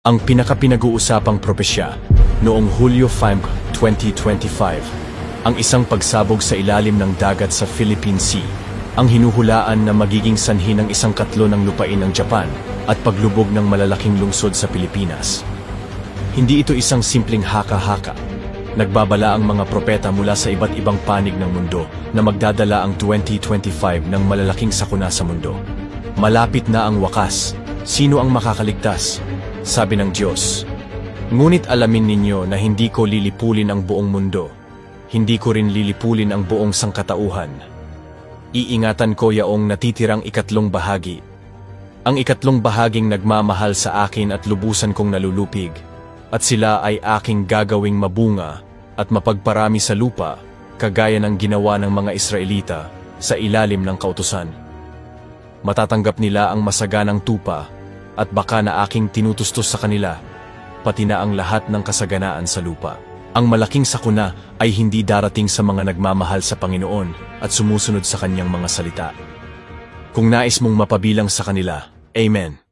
Ang pinaka-pinag-uusapang propesya noong Hulyo 5, 2025, ang isang pagsabog sa ilalim ng dagat sa Philippine Sea, ang hinuhulaan na magiging sanhi ng isang katlo ng lupain ng Japan at paglubog ng malalaking lungsod sa Pilipinas. Hindi ito isang simpleng haka-haka. Nagbabala ang mga propeta mula sa iba't ibang panig ng mundo na magdadala ang 2025 ng malalaking sakuna sa mundo. Malapit na ang wakas. Sino ang makakaligtas? Sabi ng Diyos. Ngunit alamin ninyo na hindi ko lilipulin ang buong mundo. Hindi ko rin lilipulin ang buong sangkatauhan. Iingatan ko yaong natitirang ikatlong bahagi. Ang ikatlong bahaging nagmamahal sa akin at lubusan kong nalulupig. At sila ay aking gagawing mabunga at mapagparami sa lupa, kagaya ng ginawa ng mga Israelita sa ilalim ng kautusan. Matatanggap nila ang masaganang tupa at baka na aking tinutustos sa kanila, pati na ang lahat ng kasaganaan sa lupa. Ang malaking sakuna ay hindi darating sa mga nagmamahal sa Panginoon at sumusunod sa kanyang mga salita. Kung nais mong mapabilang sa kanila, Amen.